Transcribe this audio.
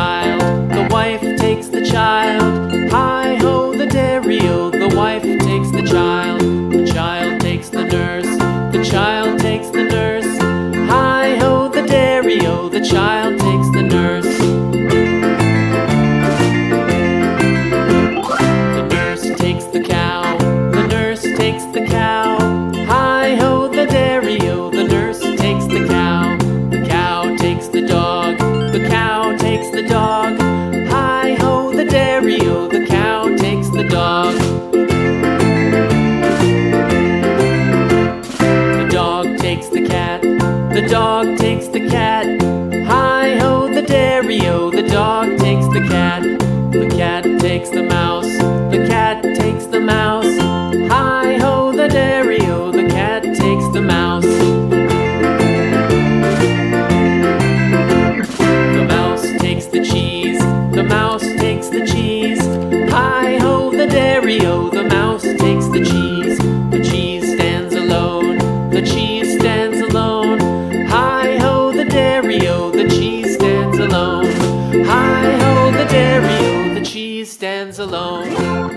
child, the wife takes the child. Hi-ho, the dairy-o, the wife takes the child takes the nurse, the child takes the nurse. Hi-ho, the dairy-o, the child takes the nurse. The nurse takes the cow, the nurse takes the cow. Hi-ho, the dairy-o, the nurse takes the cow. The cow takes the dog, the cow takes the dog. Hi-ho, the dairy-o, the cow takes the dog. The dog takes the cat, the dog takes the cat. Hi-ho, the dairy-o, the dog takes the cat. The cat takes the mouse, the cat takes the mouse. Hi-ho, the dairy-o, the cat takes the mouse. The mouse takes the cheese, the mouse takes the cheese. Hi-ho, the dairy-o, the mouse takes the cheese. The cheese stands alone, the cheese stands alone. Hi-ho, the dairy-o, the cheese stands alone. Hi-ho, the dairy-o, the cheese stands alone.